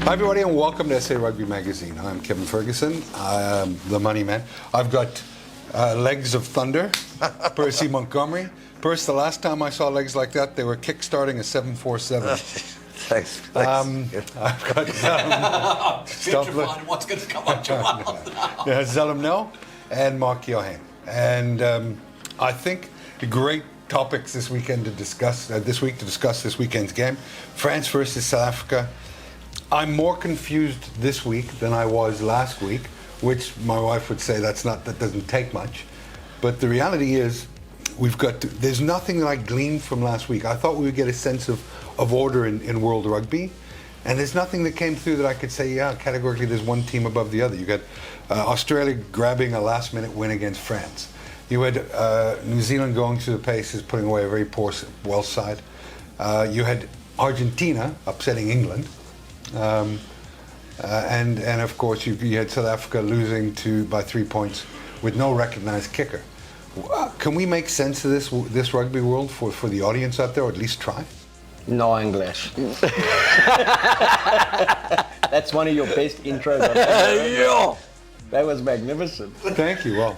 Hi everybody and welcome to SA Rugby Magazine. I'm Kevin Ferguson, the money man. I've got legs of thunder, Percy Montgomery. Percy, the last time I saw legs like that, they were kick-starting a 747. Thanks. I've got Petrified what's going to come out your mouth now. Zelim Nell and Mark Johan. And I think the great topics this weekend to discuss, this weekend's game. France versus South Africa. I'm more confused this week than I was last week, which my wife would say that doesn't take much. But the reality is, there's nothing that I gleaned from last week. I thought we would get a sense of order in world rugby, and there's nothing that came through that I could say, yeah, categorically there's one team above the other. You got Australia grabbing a last-minute win against France. You had New Zealand going through the paces, putting away a very poor Welsh side. You had Argentina upsetting England. And of course you had South Africa losing by 3 points with no recognized kicker. Can we make sense of this rugby world for the audience out there, or at least try? No English. That's one of your best intros I've ever heard. That was magnificent. Thank you. Well,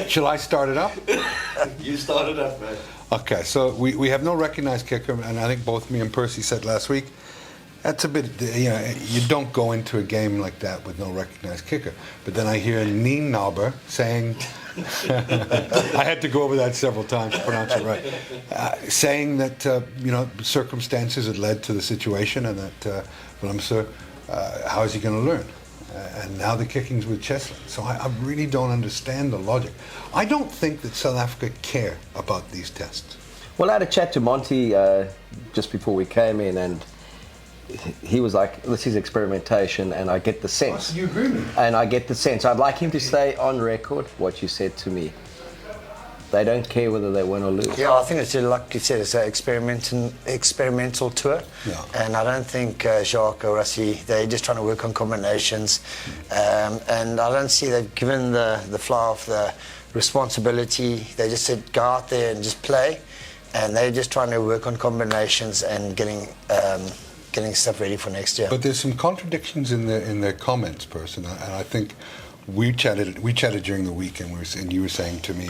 shall I start it up? You started up, man. Okay, so we have no recognized kicker, and I think both me and Percy said last week, that's a bit, you don't go into a game like that with no recognized kicker. But then I hear Neen Nauber saying, I had to go over that several times to pronounce it right, saying that, circumstances had led to the situation, and that, how is he going to learn? And now the kicking's with Cheslin. So I really don't understand the logic. I don't think that South Africa care about these tests. Well, I had a chat to Monty just before we came in, and he was like, this is experimentation, and I get the sense. You agree with me? And I get the sense. I'd like him to say on record what you said to me. They don't care whether they win or lose. Yeah, I think it's like you said, it's an experimental tour. Yeah. And I don't think Jacques or Rassie, they're just trying to work on combinations. And I don't see they've given the fly off the responsibility. They just said, go out there and just play. And they're just trying to work on combinations and getting stuff ready for next year. But there's some contradictions in the comments, person, and I think we chatted during the week, and you were saying to me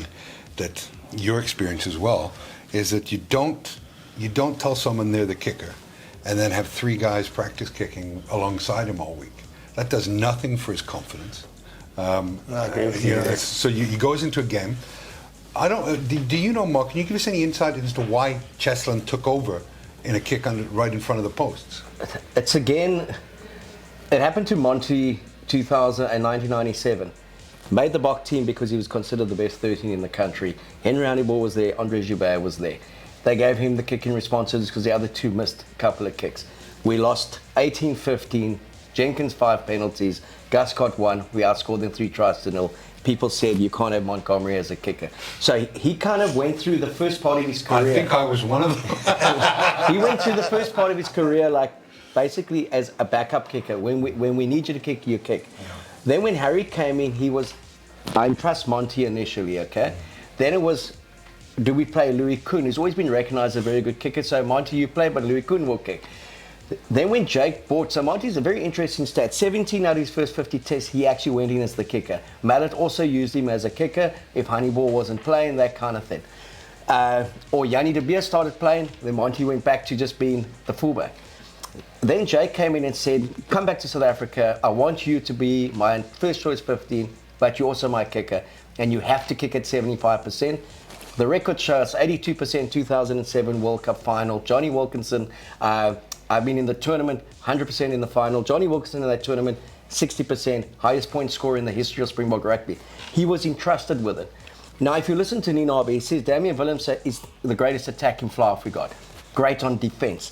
that your experience as well is that you don't tell someone they're the kicker and then have three guys practice kicking alongside him all week. That does nothing for his confidence. I agree with you. So he goes into a game. I don't. Do you know, Mark? Can you give us any insight as to why Cheslin took over in a kick right in front of the posts? It's again, it happened to Monty 1997. Made the Boks team because he was considered the best 13 in the country. Henry Honeyball was there, Andre Joubert was there. They gave him the kicking responsibilities because the other two missed a couple of kicks. We lost 18-15, Jenkins 5 penalties, Gus got 1, we outscored them 3 tries to 0. People said you can't have Montgomery as a kicker. So he kind of went through the first part of his career. I think I was one of them. He went through the first part of his career like basically as a backup kicker. When we need you to kick, you kick. Yeah. Then when Harry came in, I trust Monty initially, okay? Then it was, do we play Louis Kuhn, who's always been recognized as a very good kicker, so Monty, you play, but Louis Kuhn will kick. Then when Jake bought, so Monty's a very interesting stat. 17 out of his first 50 tests, he actually went in as the kicker. Mallet also used him as a kicker if Honeyball wasn't playing, that kind of thing. Or Yanni de Beer started playing, then Monty went back to just being the fullback. Then Jake came in and said, come back to South Africa, I want you to be my first choice 15, but you're also my kicker, and you have to kick at 75%. The record shows 82% 2007 World Cup final. Johnny Wilkinson, I've been in the tournament, 100% in the final. Johnny Wilkinson in that tournament, 60%, highest point scorer in the history of Springbok rugby. He was entrusted with it. Now, if you listen to Nina Abe, he says Damian Willems is the greatest attacking fly-off we got. Great on defense.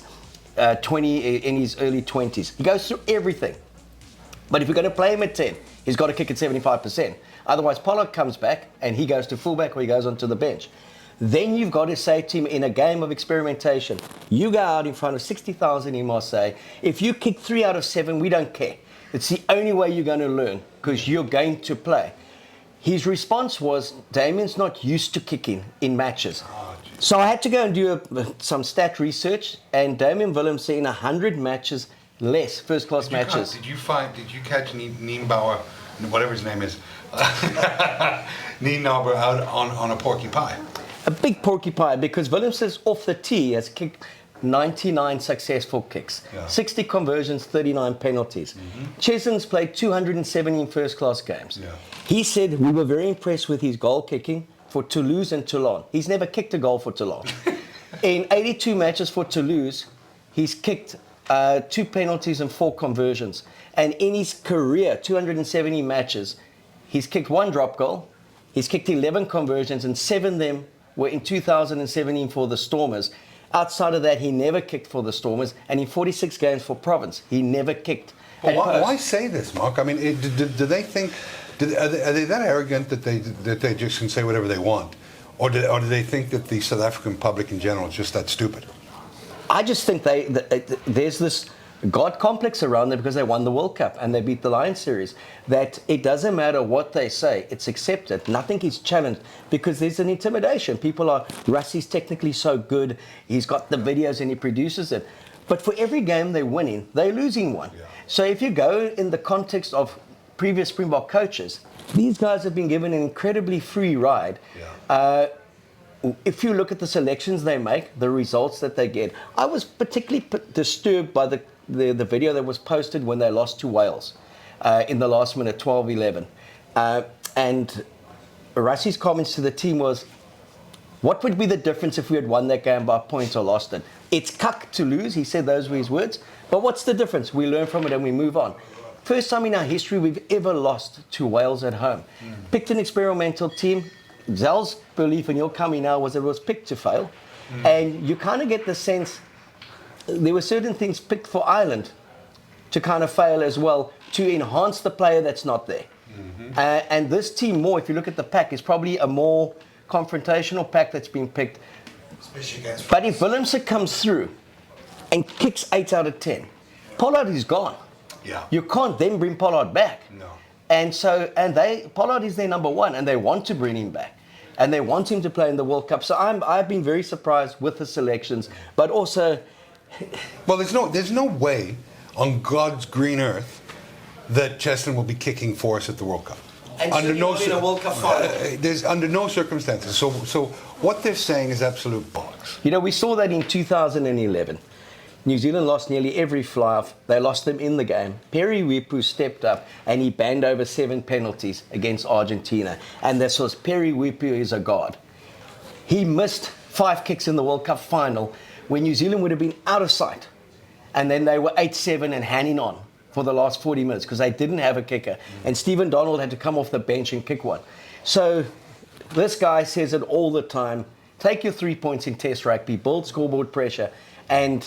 20 in his early 20s. He goes through everything. But if we're going to play him at 10, he's got to kick at 75%. Otherwise, Pollock comes back and he goes to fullback or he goes onto the bench. Then you've got to say to him in a game of experimentation, you go out in front of 60,000 in Marseille. If you kick 3 out of 7, we don't care. It's the only way you're going to learn because you're going to play. His response was, Damien's not used to kicking in matches. So I had to go and do some stat research, and Damian Willems in 100 matches less first-class matches. Did you catch Nienbauer, whatever his name is, Nienbauer out on a porky pie? A big porky pie, because Willemse off the tee has kicked 99 successful kicks, 60 conversions, 39 penalties. Chesn's played 217 first-class games. Yeah. He said we were very impressed with his goal kicking for Toulouse and Toulon. He's never kicked a goal for Toulon. In 82 matches for Toulouse, he's kicked 2 penalties and 4 conversions. And in his career, 270 matches, he's kicked 1 drop goal, he's kicked 11 conversions, and 7 of them were in 2017 for the Stormers. Outside of that, he never kicked for the Stormers, and in 46 games for Province, he never kicked. But why say this, Mark? I mean, do they think, are they that arrogant that they just can say whatever they want? Or do they think that the South African public in general is just that stupid? I just think there's this God complex around them because they won the World Cup and they beat the Lions series, that it doesn't matter what they say, it's accepted. Nothing is challenged because there's an intimidation. People are, Rassie's technically so good, he's got the videos and he produces it. But for every game they're winning, they're losing one. Yeah. So if you go in the context of previous Springbok coaches, these guys have been given an incredibly free ride. Yeah. If you look at the selections they make, the results that they get, I was particularly disturbed by the video that was posted when they lost to Wales in the last minute, 12-11. And Rassie's comments to the team was, what would be the difference if we had won that game by points or lost it? It's cuck to lose, he said those were his words, but what's the difference? We learn from it and we move on. First time in our history we've ever lost to Wales at home. Picked an experimental team. Zels' belief, and you're coming now, was it was picked to fail. And you kind of get the sense there were certain things picked for Ireland to kind of fail as well, to enhance the player that's not there. And this team more, if you look at the pack, is probably a more confrontational pack that's been picked. Especially against But if Willemse comes through and kicks 8 out of 10, Pollard is gone. Yeah. You can't then bring Pollard back. No. And so, Pollard is their number one, and they want to bring him back. And they want him to play in the World Cup. So I've been very surprised with the selections, but also... Well, there's no way on God's green earth that Cheslin will be kicking for us at the World Cup. And under no in a World Cup final. There's under no circumstances. So what they're saying is absolute bollocks. You know, we saw that in 2011. New Zealand lost nearly every fly-off. They lost them in the game. Perry Wipu stepped up and he banned over 7 penalties against Argentina. And this was Perry Wipu is a god. He missed 5 kicks in the World Cup final when New Zealand would have been out of sight. And then they were 8-7 and hanging on for the last 40 minutes because they didn't have a kicker. And Stephen Donald had to come off the bench and kick one. So this guy says it all the time. Take your 3 points in Test rugby, build scoreboard pressure, and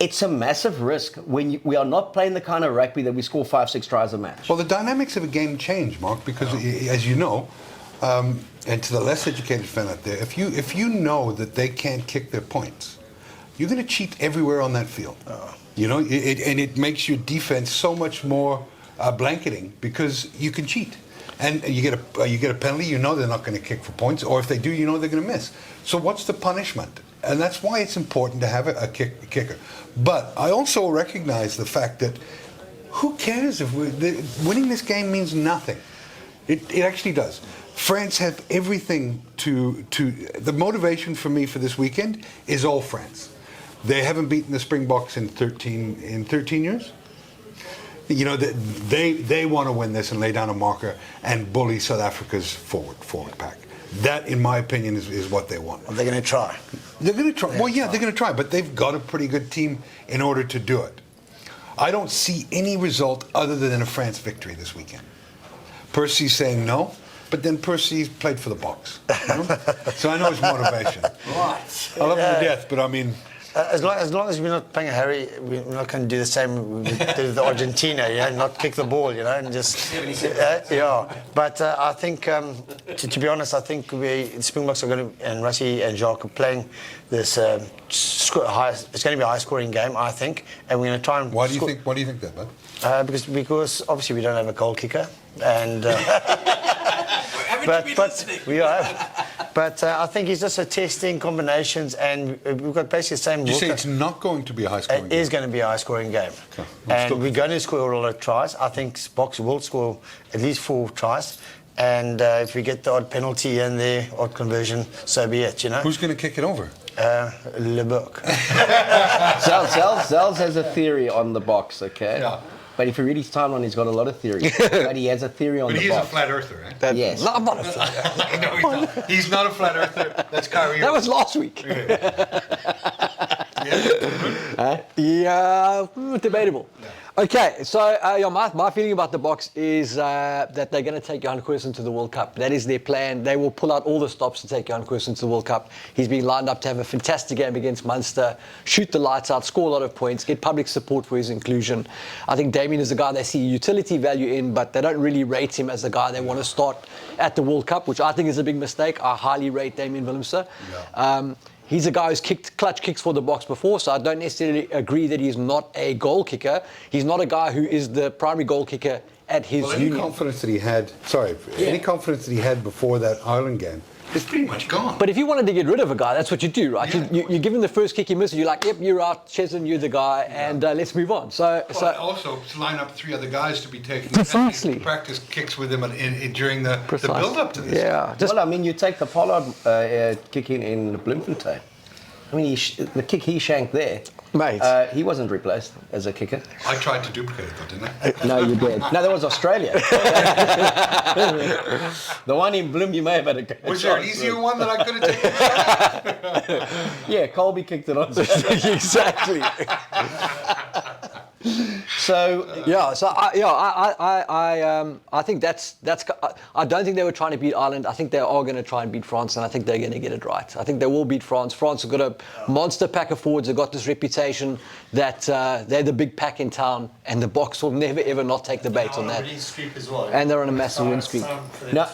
it's a massive risk when we are not playing the kind of rugby that we score 5-6 tries a match. Well, the dynamics of a game change, Mark, because as you know, and to the less educated fan out there, if you know that they can't kick their points, you're going to cheat everywhere on that field. You know, and it makes your defense so much more blanketing because you can cheat. And you get a penalty, you know they're not going to kick for points, or if they do, you know they're going to miss. So what's the punishment? And that's why it's important to have a kicker. But I also recognize the fact that who cares if winning this game means nothing. It actually does. France have everything to the motivation for me for this weekend is all France. They haven't beaten the Springboks in 13 years. You know, they want to win this and lay down a marker and bully South Africa's forward pack. That, in my opinion, is what they want. Are they going to try? They're going to try. Well, yeah, they're going to try, but they've got a pretty good team in order to do it. I don't see any result other than a France victory this weekend. Percy's saying no, but then Percy's played for the Boks. You know? So I know his motivation. Right. I love him to death, but I mean... As long as we're not playing Harry, we're not going to do the same we did with Argentina, you know, not kick the ball, you know, and just... yeah, but I think, to be honest, I think the Springboks are going to, and Rassie and Jacques are playing this it's going to be a high-scoring game, I think, and we're going to try and... Why do you think that, bud? Because obviously we don't have a goal kicker, and... Haven't you been listening? We are... But I think he's just testing combinations, and we've got basically the same. Did you say it's not going to be a high-scoring It game? is going to be a high-scoring game. Okay. And we're going to score a lot of tries. I think Boks will score at least 4 tries. And if we get the odd penalty in there, odd conversion, so be it, you know. Who's going to kick it over? Les Bleus. Zels has a theory on the box, okay? Yeah. But if you read his timeline, he's got a lot of theories. But he has a theory on But the he is a box. flat earther, eh? Yes. No, I'm not a flat. No, he's not. He's not a flat earther. That's Kyrie. That was last week. Yeah, debatable. Okay, so my feeling about the Boks is that they're going to take Johan Cruyff to the World Cup. That is their plan. They will pull out all the stops to take Johan Cruyff to the World Cup. He's been lined up to have a fantastic game against Munster, shoot the lights out, score a lot of points, get public support for his inclusion. I think Damien is a guy they see utility value in, but they don't really rate him as the guy they want to start at the World Cup, which I think is a big mistake. I highly rate Damien Willemse. Yeah. He's a guy who's kicked clutch kicks for the Boks before, so I don't necessarily agree that he's not a goal kicker. He's not a guy who is the primary goal kicker at his Well, any union. confidence that he had, any confidence that he had before that Ireland game is pretty much gone. But if you wanted to get rid of a guy, that's what you do, right? Yeah. You give him the first kick he misses, you're like, yep, you're out, Chesson, you're the guy, and let's move on. So also to line up 3 other guys to be taking Precisely. practice kicks with him during the build-up to this. yeah, just Well, I mean, you take the Pollard kicking in Bloemfontein. I mean, the kick he shanked there, Mate. he wasn't replaced as a kicker. I tried to duplicate it though, didn't I? No, you did. No, that was Australia. The one in Bloom, you may have had a go. Was there an easier one that I could have taken? Yeah, Colby kicked it on. exactly. So, Yeah, so I think that's. I don't think they were trying to beat Ireland. I think they are going to try and beat France, and I think they're going to get it right. I think they will beat France. France have got a monster pack of forwards. They've got this reputation that they're the big pack in town, and the Boks will never ever not take the bait on that. And they're on a massive win streak. no,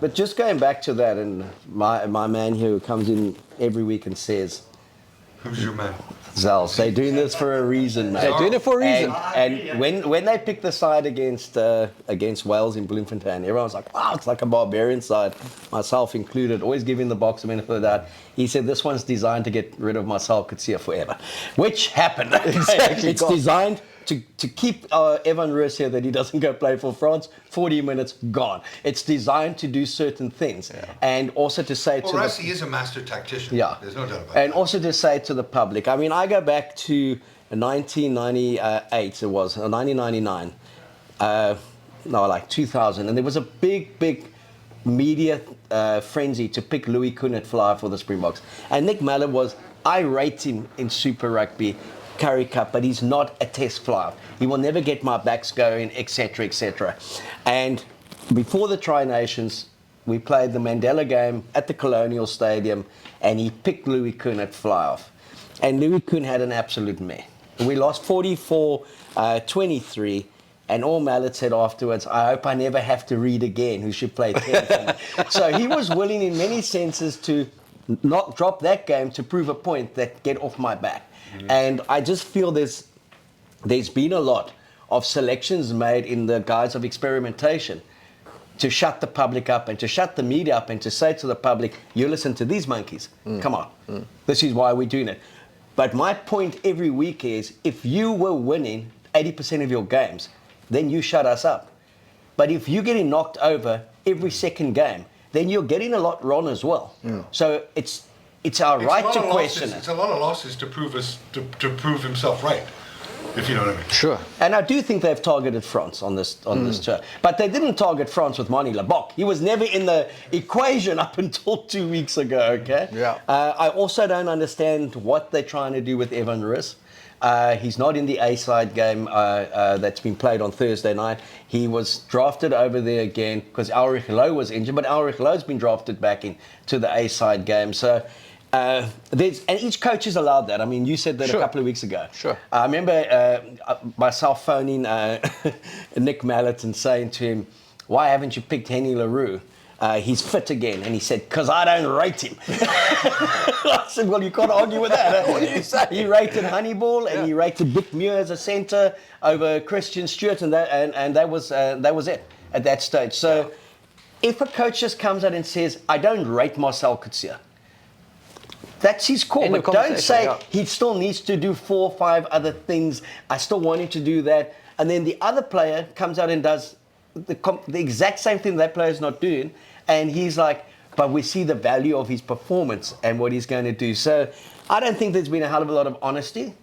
but just going back to that, and my man here who comes in every week and says, Who's your man? Zels, they're doing this for a reason, mate. They're doing it for a reason. And when they picked the side against Wales in Bloemfontein, everyone's like, wow, it's like a barbarian side, myself included, always giving the Boks a benefit of that. He said, this one's designed to get rid of Marcel Coetzee forever, which happened. Exactly. It's designed to keep Evan Roos here, that he doesn't go play for France. 40 minutes, gone. It's designed to do certain things. Yeah. And also to say Well, to Rassie is a master tactician. yeah. There's no doubt about And that. also to say to the public, I mean, I go back to 1998, it was, 1999, like 2000, and there was a big media frenzy to pick Louis Kunit flyer for the Springboks. And Nick Mallett I rate him in Super Rugby, Currie Cup, but he's not a test flyer. He will never get my backs going, etc., etc. And before the Tri-Nations, we played the Mandela game at the Colonial Stadium, and he picked Louis Kuhn at fly-off. And Louis Kuhn had an absolute meh. We lost 44-23, and all Mallet said afterwards, I hope I never have to read again who should play 10 for me. So he was willing in many senses to not drop that game to prove a point that get off my back. Mm-hmm. And I just feel there's been a lot of selections made in the guise of experimentation to shut the public up and to shut the media up and to say to the public, you listen to these monkeys. Come on. This is why we're doing it. But my point every week is, if you were winning 80% of your games, then you shut us up. But if you're getting knocked over every second game, then you're getting a lot wrong as well. So it's our right to question it. It's a lot of losses to prove prove himself right, if you know what I mean. Sure. And I do think they've targeted France on this tour. But they didn't target France with Moni Lebok. He was never in the equation up until 2 weeks ago, okay? Yeah. I also don't understand what they're trying to do with Evan Roos. He's not in the A-side game that's been played on Thursday night. He was drafted over there again because Ulrich Loh was injured, but Ulrich Loh's been drafted back into the A-side game. So and each coach is allowed that. I mean, you said that Sure. a couple of weeks ago. Sure. I remember myself phoning Nick Mallett and saying to him, why haven't you picked Henny LaRue? He's fit again. And he said, because I don't rate him. I said, well, you can't argue with that. What do you say? He rated Honeyball and he rated Dick Muir as a centre over Christian Stewart, and that was it at that stage. So if a coach just comes out and says, I don't rate Marcel Coetzee, that's his call. End of But don't conversation, say yeah. he still needs to do 4 or 5 other things. I still want him to do that. And then the other player comes out and does the exact same thing that player's not doing. And he's like, but we see the value of his performance and what he's going to do. So I don't think there's been a hell of a lot of honesty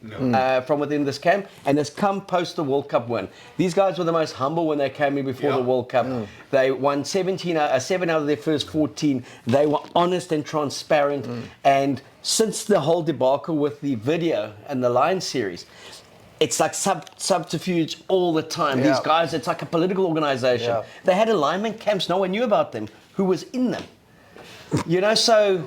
from within this camp. And it's come post the World Cup win. These guys were the most humble when they came in before the World Cup. They won 7 out of their first 14. They were honest and transparent. And since the whole debacle with the video and the Lion series, it's like subterfuge all the time. Yeah. These guys, it's like a political organization. Yeah. They had alignment camps. No one knew about them. Who was in them? You know, so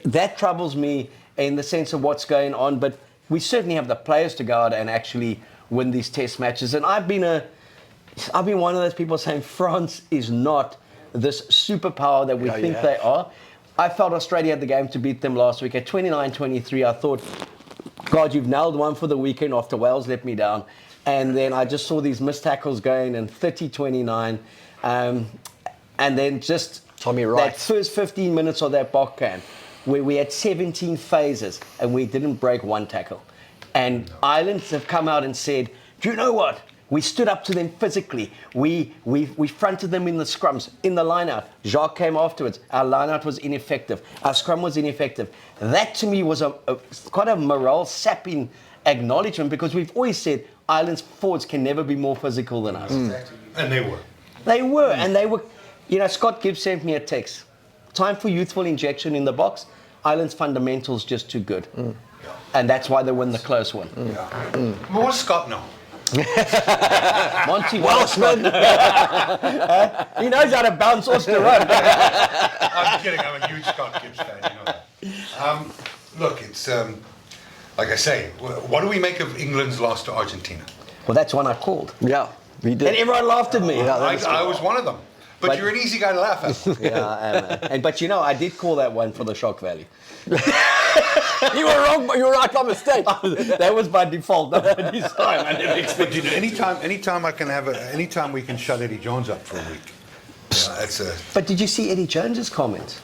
that troubles me in the sense of what's going on. But we certainly have the players to go out and actually win these test matches. And I've been one of those people saying France is not this superpower that we think they are. I felt Australia had the game to beat them last week at 29-23. I thought, God, you've nailed one for the weekend after Wales let me down. And then I just saw these missed tackles going and 30-29. And then just Tommy Wright. that first 15 minutes of that Boks camp where we had 17 phases and we didn't break one tackle. And Ireland have come out and said, do you know what? We stood up to them physically. We fronted them in the scrums, in the line-out. Jacques came afterwards. Our line-out was ineffective. Our scrum was ineffective. That to me was quite a morale-sapping acknowledgement because we've always said Ireland's forwards can never be more physical than us. Exactly. And they were. They were, and they were. You know, Scott Gibbs sent me a text. Time for youthful injection in the Boks. Ireland's fundamentals just too good. And that's why they win the close one. But what does Scott know? Monty Welshman. He knows how to bounce off the run. I'm kidding. I'm a huge Scott Gibbs fan. You know that. Look, it's like I say. What do we make of England's loss to Argentina? Well, that's one I called. Yeah, we did. And everyone lauged at me. I was one of them. But you're an easy guy to laugh at. Yeah, I am. But you know, I did call that one for the shock value. You were wrong, but you were right by mistake. That was by default, not by design. I never But expected you know, anytime we can shut Eddie Jones up for a week. That's a. But did you see Eddie Jones's comment?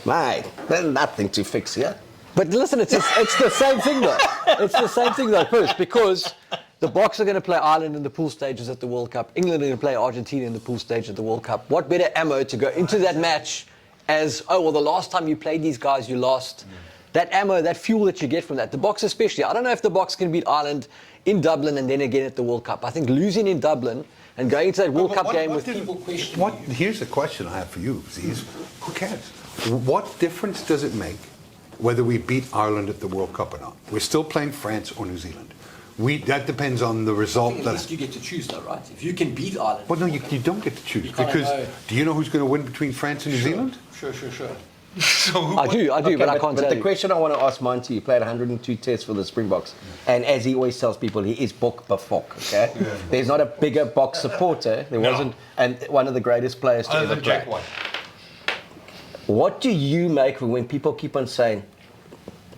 Mate, there's nothing to fix here. But listen, it's the same thing though. It's the same thing though, first, because the Boks are going to play Ireland in the pool stages at the World Cup. England are going to play Argentina in the pool stage at the World Cup. What better ammo to go into that match as, oh, well, the last time you played these guys, you lost. That ammo, that fuel that you get from that. The Boks especially. I don't know if the Boks can beat Ireland in Dublin and then again at the World Cup. I think losing in Dublin and going into that World Cup game with people questioning. Here's the question I have for you, Ziz. Who cares? What difference does it make whether we beat Ireland at the World Cup or not? We're still playing France or New Zealand. That depends on the result. At least you get to choose, though, right? If you can beat Ireland. Well, no, you don't get to choose can't because know. do you know who's going to win between France and New Zealand? Sure. So I do, Okay, but I can't tell the you. question I want to ask Monty, he played 102 tests for the Springboks. And as he always tells people, he is Bok Bafok, okay? Yeah. There's not a bigger Boks supporter. There wasn't, and one of the greatest players to Other ever than play. Jack White. What do you make of when people keep on saying,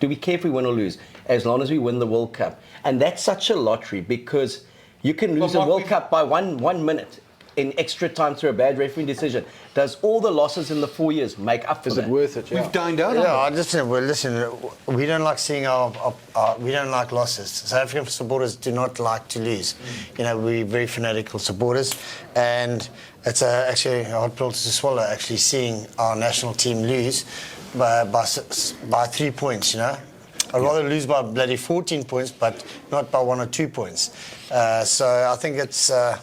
do we care if we win or lose, as long as we win the World Cup? And that's such a lottery because you can lose But a World Cup by one minute in extra time through a bad refereeing decision. Does all the losses in the 4 years make up for Is that? it worth it? Yeah. We've dined out. Yeah, listen, we don't like seeing we don't like losses. South African supporters do not like to lose. You know, we're very fanatical supporters, and it's actually a hard pill to swallow. Actually, seeing our national team lose by 3 points. You know, I'd rather lose by bloody 14 points, but not by 1 or 2 points. So I think it's a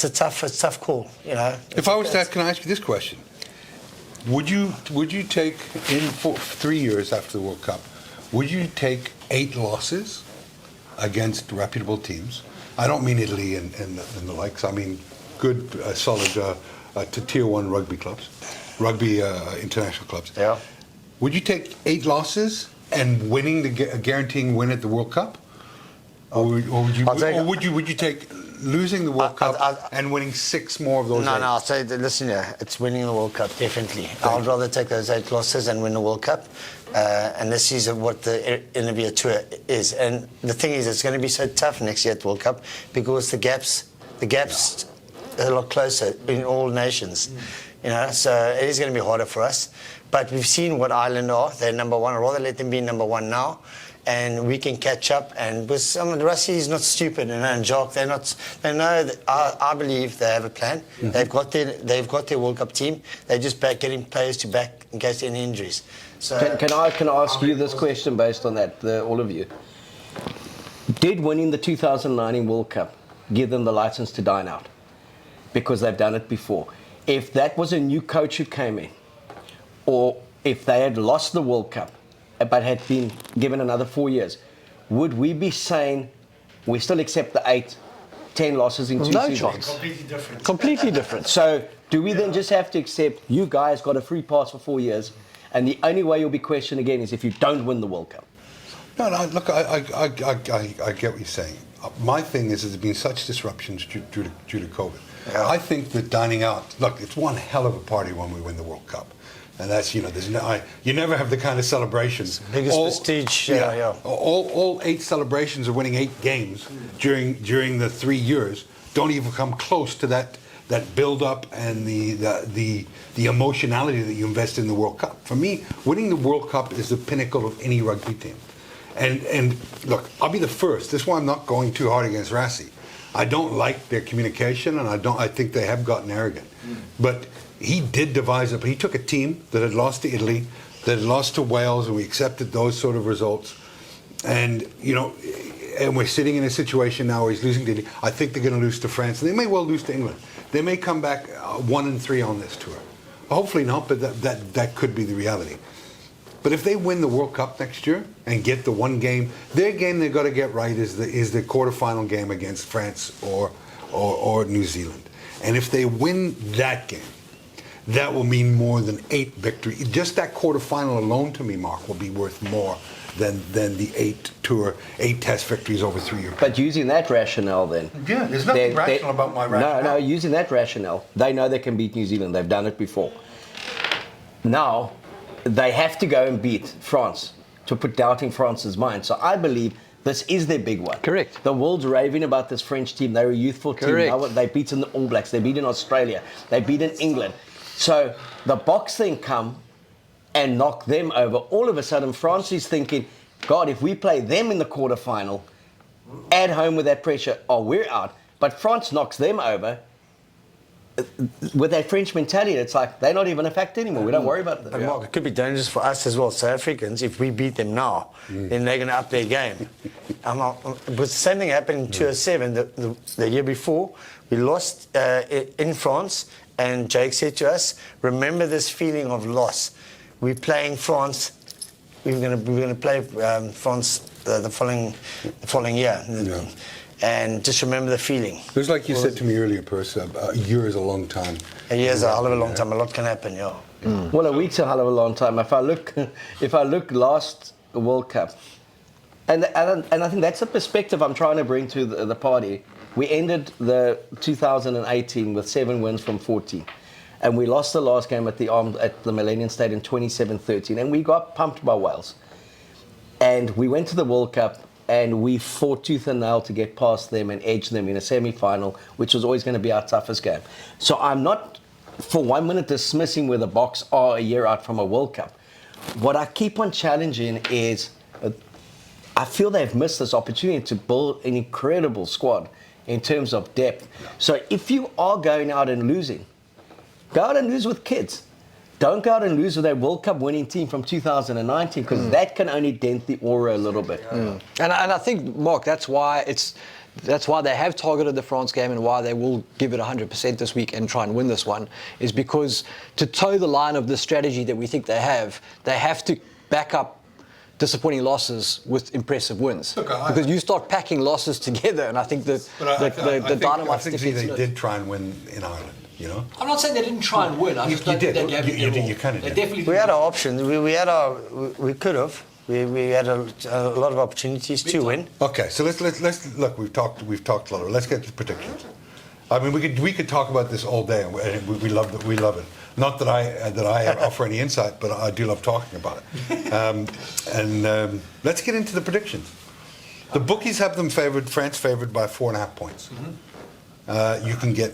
tough call, you know. If I was to, can I ask you this question? Would you take in 3 years after the World Cup? Would you take 8 losses against reputable teams? I don't mean Italy and the likes. I mean good, solid to tier 1 rugby clubs, rugby international clubs. Yeah. Would you take 8 losses and winning guaranteeing win at the World Cup, or would you take losing the World Cup and winning 6 more of those? No, 8? I'll say, listen, it's winning the World Cup, definitely. I'd rather take those 8 losses and win the World Cup. And this is what the Innovia Tour is. And the thing is, it's going to be so tough next year at the World Cup because the gaps a lot closer in all nations. You know, so it is going to be harder for us. But we've seen what Ireland are. They're number one. I'd rather let them be number one now, and we can catch up. And with some of the Rassie is not stupid, and Jacques, they're not. They know that I believe they have a plan. They've got their World Cup team. They're just getting players to back in case of any injuries. So Can I ask you this question based on that, all of you? Did winning the 2019 World Cup give them the license to dine out? Because they've done it before. If that was a new coach who came in, or if they had lost the World Cup but had been given another 4 years, would we be saying we still accept the 8-10 losses in 2 No seasons? chance. Completely different. Completely different. So do we then just have to accept you guys got a free pass for 4 years, and the only way you'll be questioned again is if you don't win the World Cup? No, look, I get what you're saying. My thing is there's been such disruptions due to COVID. Yeah. I think that dining out, look, it's one hell of a party when we win the World Cup. And that's, you know, you never have the kind of celebrations. biggest prestige, yeah. All 8 celebrations of winning 8 games during the 3 years don't even come close to that build-up and the emotionality that you invest in the World Cup. For me, winning the World Cup is the pinnacle of any rugby team. And look, I'll be the first. This is why I'm not going too hard against Rassie. I don't like their communication, and I think they have gotten arrogant. But he did devise it. But he took a team that had lost to Italy, that had lost to Wales, and we accepted those sort of results. And, you know, and we're sitting in a situation now where he's losing to Italy. I think they're going to lose to France, and they may well lose to England. They may come back 1-3 on this tour. Hopefully not, but that could be the reality. But if they win the World Cup next year and get the one game, their game they've got to get right is the quarterfinal game against France or New Zealand. And if they win that game, that will mean more than 8 victories. Just that quarterfinal alone, to me, Mark, will be worth more than the 8 test victories over 3 years. But using that rationale then... Yeah, there's nothing rational about my rationale. No, using that rationale, they know they can beat New Zealand. They've done it before. Now, they have to go and beat France to put doubt in France's mind. So I believe this is their big one. Correct. The world's raving about this French team. They're a youthful team. Correct. Now they've beaten the All Blacks. They've beaten Australia. They've beaten England. So the Boks then come and knock them over. All of a sudden, France is thinking, God, if we play them in the quarterfinal, at home with that pressure, we're out. But France knocks them over. With that French mentality, it's like they're not even a factor anymore. We don't worry about them. But Mark, it could be dangerous for us as well, South Africans. If we beat them now, then they're going to up their game. But the same thing happened in 2007, the year before. We lost in France, and Jake said to us, "Remember this feeling of loss. We're playing France. We're going to play France the following year." Yeah. And just remember the feeling. It was like you said to me earlier, Persa, a year is a long time. A year's a hell of a long time. A lot can happen, yeah. Well, a week's a hell of a long time. If I look last World Cup, and I think that's the perspective I'm trying to bring to the party. We ended the 2018 with 7 wins from 14, and we lost the last game at the Millennium Stadium 27-13, and we got pumped by Wales. And we went to the World Cup, and we fought tooth and nail to get past them and edge them in a semi-final, which was always going to be our toughest game. So I'm not for 1 minute dismissing where the Boks are a year out from a World Cup. What I keep on challenging is I feel they've missed this opportunity to build an incredible squad in terms of depth. So if you are going out and losing, go out and lose with kids. Don't go out and lose with a World Cup winning team from 2019, because that can only dent the aura a little bit. And I think, Mark, that's why they have targeted the France game and why they will give it 100% this week and try and win this one, is because to toe the line of the strategy that we think they have to back up disappointing losses with impressive wins. Because you start packing losses together, and I think the dynamite I think they did try and win in Ireland. You know, I'm not saying they didn't try and win. I just don't think they gave it their all. You kind of They did. definitely We had our options. We could have. We had a lot of opportunities to win. Okay, so let's look. We've talked a lot. Let's get to predictions. I mean, we could talk about this all day, and we love it. We love it. Not that I offer any insight, but I do love talking about it. Let's get into the predictions. The bookies have them favored, France favored by 4.5 points. you can get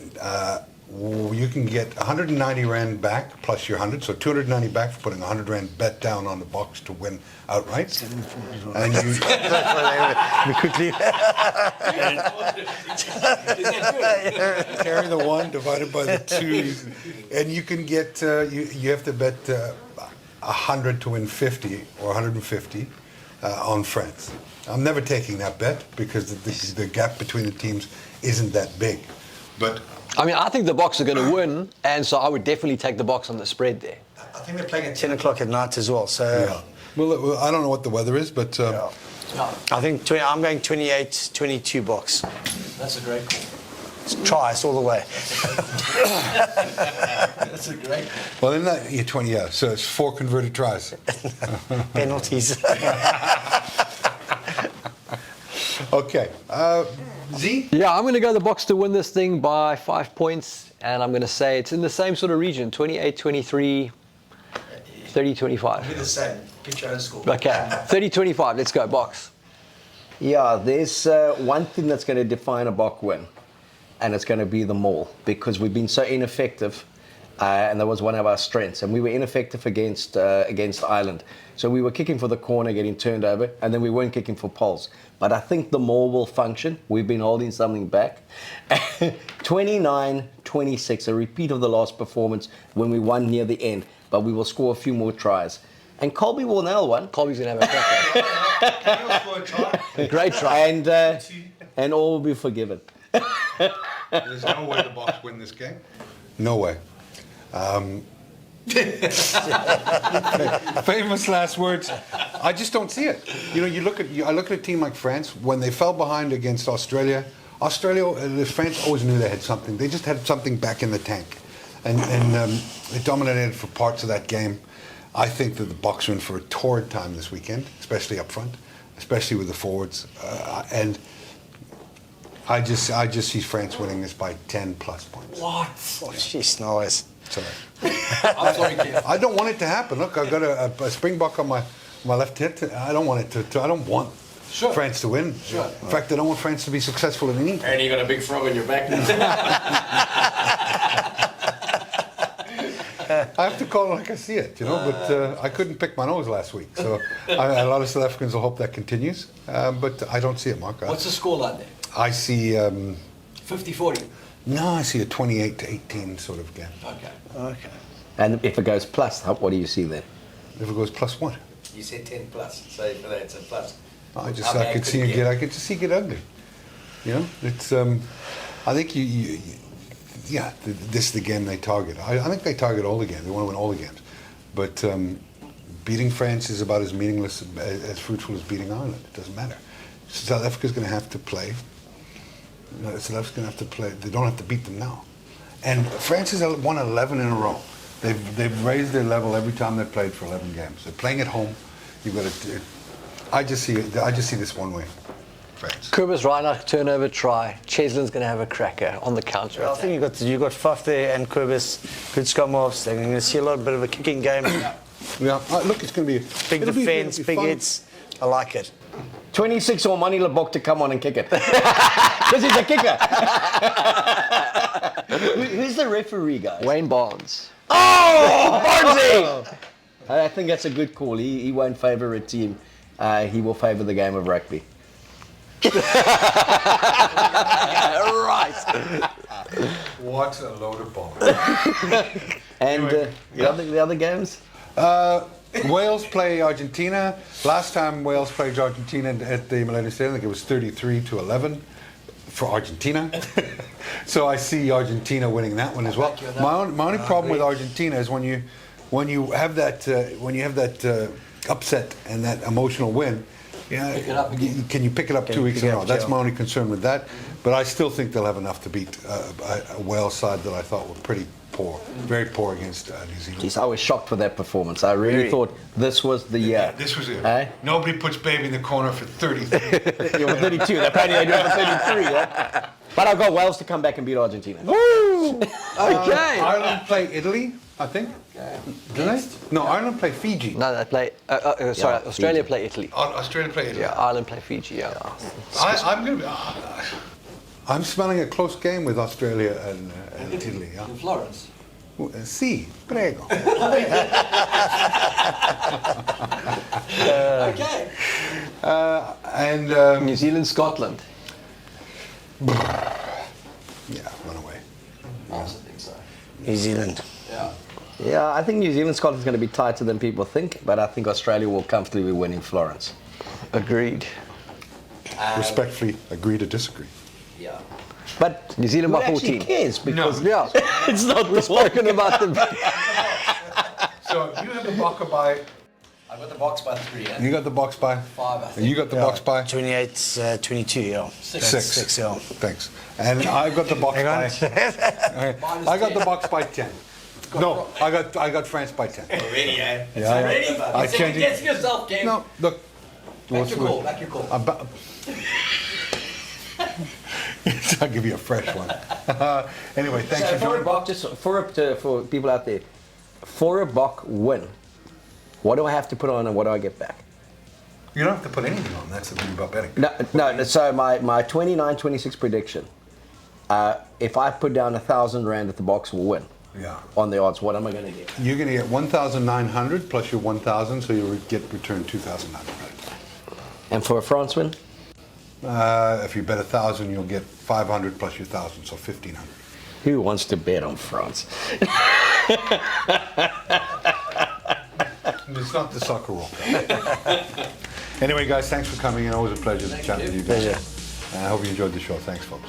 190 rand back plus your 100, so 290 back for putting 100 rand bet down on the box to win outright. And you quickly. carry the 1 divided by the 2, and you can get you have to bet 100 to win 50 or 150 on France. I'm never taking that bet because the gap between the teams isn't that big, but. I mean, I think the Boks are going to win, and so I would definitely take the Boks on the spread there. I think they're playing at 10 o'clock at night as well. So Yeah. Well, I don't know what the weather is, but I think I'm going 28-22 Boks. That's a great call. Try us all the way. That's a great call. well, in that you're 20 years, so it's 4 converted tries. Penalties. Okay, Z. Yeah, I'm going to go the Boks to win this thing by 5 points, and I'm going to say it's in the same sort of region, 28-23, 30-25. Be the same. Pick your own score. Okay, 30-25, let's go, Boks. Yeah, there's one thing that's going to define a Bok win, and it's going to be the maul, because we've been so ineffective, and that was one of our strengths, and we were ineffective against Ireland. So we were kicking for the corner, getting turned over, and then we weren't kicking for poles. But I think the maul will function. We've been holding something back. 29-26, a repeat of the last performance when we won near the end, but we will score a few more tries. And Colby will nail one. Colby's going to have a cracker. Great try. And all will be forgiven. There's no way the Boks win this game. No way. Famous last words. I just don't see it. You know, I look at a team like France when they fell behind against Australia. France always knew they had something. They just had something back in the tank, and they dominated for parts of that game. I think that the Boks are in for a torrid time this weekend, especially up front, especially with the forwards, and I just see France winning this by 10 plus points. What? Oh, jeez, nice. Sorry. I'm sorry, Kev. I don't want it to happen. Look, I've got a Springbok on my left hip. I don't want it to. I don't want France to win. Sure. In fact, I don't want France to be successful in anything. And you got a big frog on your back now. I have to call it like I see it, you know. But I couldn't pick my nose last week, so a lot of South Africans will hope that continues. But I don't see it, Mark. What's the scoreline there? I see. 50-40. No, I see a 28-18 sort of game. Okay. And if it goes plus, what do you see then? If it goes plus one, You said 10 plus, so for that it's a plus. I How bad could could see it it get? get. I could just see it get ugly. You know, it's. I think this is the game they target. I think they target all the games. They want to win all the games, but beating France is about as meaningless, as fruitful as beating Ireland. It doesn't matter. South Africa's going to have to play. South Africa's going to have to play. They don't have to beat them now. And France has won 11 in a row. They've raised their level every time they've played for 11 games. They're playing at home. You've got to. I just see this one way. France. Kobus Reinach turnover try. Cheslin's going to have a cracker on the counter. Well, I think you got Faf there and Kobus, good scrum offs. They're going to see a bit of a kicking game. Yeah. Look, it's going to be Big it'll defence, be big fun. hits. I like it. 26 or Money Lebok to come on and kick it. Because he's a kicker. Who's the referee, guys? Wayne Barnes. Oh, Barnesy! I think that's a good call. He won't favour a team. He will favour the game of rugby. Right. What a load of balls. And the other games? Wales play Argentina. Last time Wales played Argentina at the Millennium Stadium, I think it was 33-11 for Argentina. So I see Argentina winning that one as well. My only problem with Argentina is when you have that upset and that emotional win. Yeah, Pick it up again. can you pick it up 2 weeks in a row? That's my only concern with that. But I still think they'll have enough to beat a Wales side that I thought were pretty poor, very poor against New Zealand. Jeez, I was shocked with that performance. I really thought this was the year. This was it. Eh? Nobody puts baby in the corner for 33. You were 32. Apparently they do it for 33, yeah? But I've got Wales to come back and beat Argentina. Woo! Okay. Ireland play Italy, I think. Do they? No, Ireland play Fiji. No, they play. Australia play Italy. Australia play Italy. Yeah, Ireland play Fiji. Yeah. I'm going to be. I'm smelling a close game with Australia and Italy. Yeah. In Florence. Sì, prego. Okay. And New Zealand, Scotland. yeah, run away. I also think so. New Zealand. Yeah. Yeah, I think New Zealand, Scotland's going to be tighter than people think, but I think Australia will comfortably win in Florence. Agreed. Respectfully agree to disagree. Yeah. But New Zealand who by actually 14. cares? Because Yeah. it's not We've spoken about them. So you have the Boks by. I got the box by 3, You got the Boks by. 5, I think. You got the Boks by. 28, 22, yeah. 6. 6, yeah. Thanks. And I got the Boks by. Okay. I got the Boks by 10. No, I got France by 10. Already, eh? Yeah, yeah. Ready? I Second changed it. guess yourself, Kev. No, look. Back your call. Back your call. I'll give you a fresh one. Anyway, thanks So for for a joining. Bok, just for people out there, for a Bok win, what do I have to put on and what do I get back? You don't have to put anything on. That's the thing about betting. No. So my 29-26 prediction, if I put down 1,000 rand that the Boks will win Yeah. on the odds, what am I going to get? You're going to get 1,900 plus your 1,000, so you'll get returned 2,900. And for a France win? If you bet 1,000, you'll get 500 plus your 1,000, so 1,500. Who wants to bet on France? It's not the soccer World Cup. Anyway, guys, thanks for coming in. Always a pleasure to chat with you guys. Pleasure. I hope you enjoyed the show. Thanks, folks.